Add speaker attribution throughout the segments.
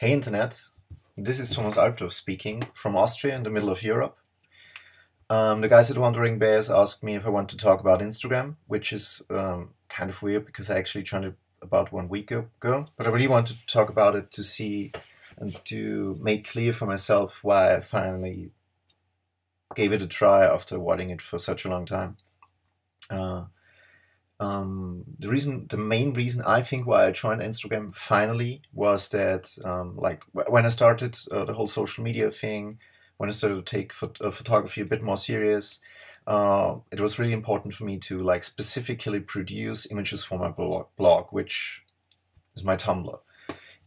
Speaker 1: Hey Internet, this is Thomas Albdorf speaking from Austria in the middle of Europe. The guys at Wandering Bears asked me if I want to talk about Instagram, which is kind of weird because I actually tried it about 1 week ago, but I really wanted to talk about it to see and to make clear for myself why I finally gave it a try after avoiding it for such a long time. Uh, the main reason I think why I joined Instagram finally was that, when I started the whole social media thing, when I started to take photography a bit more serious, it was really important for me to like specifically produce images for my blog, which is my Tumblr.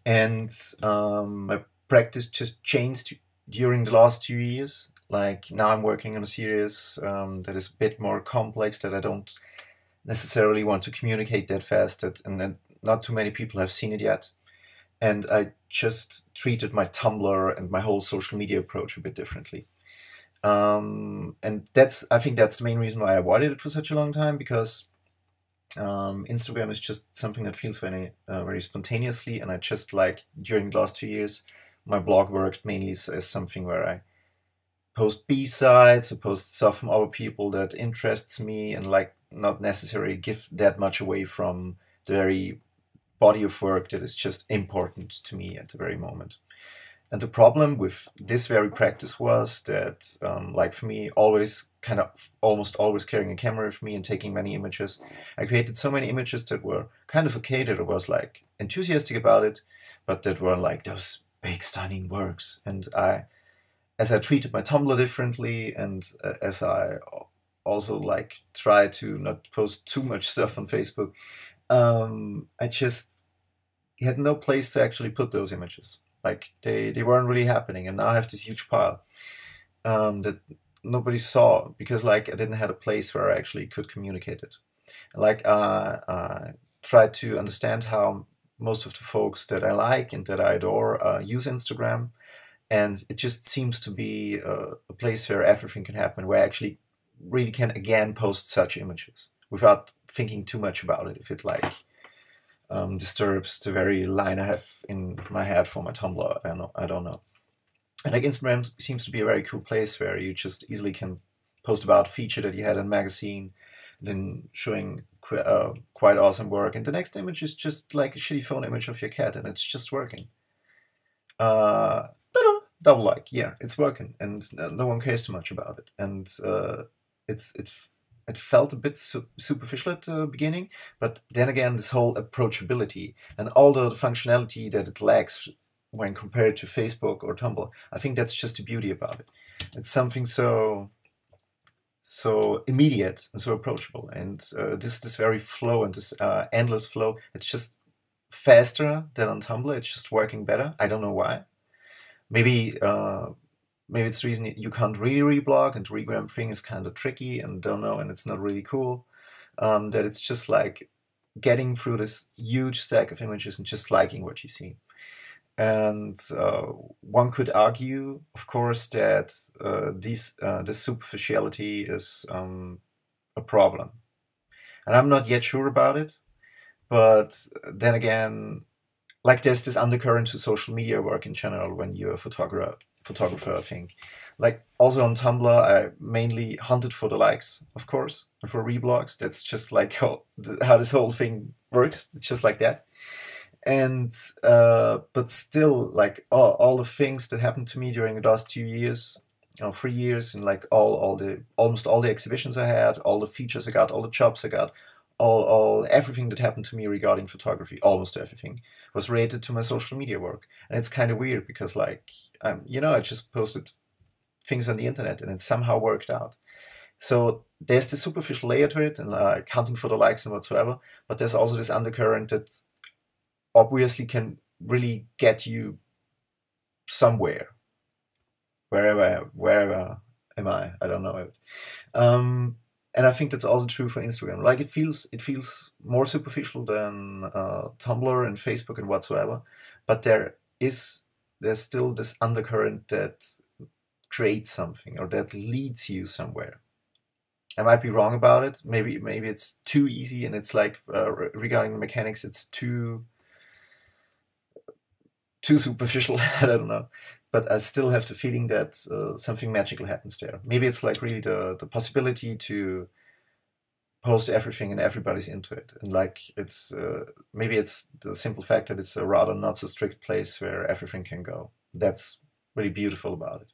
Speaker 1: And my practice just changed during the last 2 years. Like now I'm working on a series that is a bit more complex that I don't necessarily want to communicate that fast and then not too many people have seen it yet. And I just treated my Tumblr and my whole social media approach a bit differently. And I think that's the main reason why I avoided it for such a long time, because Instagram is just something that feels very spontaneously, and I just like during the last 2 years, my blog worked mainly as something where I post B-sides or post stuff from other people that interests me, and like not necessarily give that much away from the very body of work that is just important to me at the very moment. And the problem with this very practice was that, like for me, always kind of almost always carrying a camera with me and taking many images, I created so many images that were kind of okay, that I was like enthusiastic about it, but that were like those big stunning works. And as I treated my Tumblr differently, and as I also like try to not post too much stuff on Facebook, I just had no place to actually put those images. Like they weren't really happening, and now I have this huge pile that nobody saw because like I didn't have a place where I actually could communicate it. Like I tried to understand how most of the folks that I like and that I adore use Instagram, and it just seems to be a place where everything can happen, where I actually really can again post such images without thinking too much about it. If it like disturbs the very line I have in my head for my Tumblr, I don't know. And like Instagram seems to be a very cool place where you just easily can post about a feature that you had in a magazine, then showing quite awesome work, and the next image is just like a shitty phone image of your cat, and it's just working. Ta-da! Double like, yeah, it's working, and no one cares too much about it. And it's it felt a bit superficial at the beginning, but then again, this whole approachability and all the functionality that it lacks when compared to Facebook or Tumblr, I think that's just the beauty about it. It's something so immediate and so approachable, and this very flow and this endless flow. It's just faster than on Tumblr. It's just working better. I don't know why. Maybe maybe it's the reason you can't really reblog, and the regram thing is kind of tricky, and don't know, and it's not really cool. That it's just like getting through this huge stack of images and just liking what you see. And one could argue, of course, that this superficiality is a problem. And I'm not yet sure about it, but then again, like there's this undercurrent to social media work in general when you're a photographer, I think. Like also on Tumblr, I mainly hunted for the likes, of course, and for reblogs. That's just like how this whole thing works. It's just like that. And but still, like all the things that happened to me during the last 2 years, 3 years, and like almost all the exhibitions I had, all the features I got, all the jobs I got, all everything that happened to me regarding photography, almost everything, was related to my social media work. And it's kind of weird because like I just posted things on the internet and it somehow worked out. So there's the superficial layer to it, and like hunting for the likes and whatsoever, but there's also this undercurrent that obviously can really get you somewhere, wherever am I don't know it. And I think that's also true for Instagram. Like it feels more superficial than Tumblr and Facebook and whatsoever, but there's still this undercurrent that creates something or that leads you somewhere. I might be wrong about it. Maybe it's too easy, and it's like regarding the mechanics, it's too too superficial. I don't know, but I still have the feeling that something magical happens there. Maybe it's like really the possibility to post everything and everybody's into it, and like it's maybe it's the simple fact that it's a rather not so strict place where everything can go. That's really beautiful about it.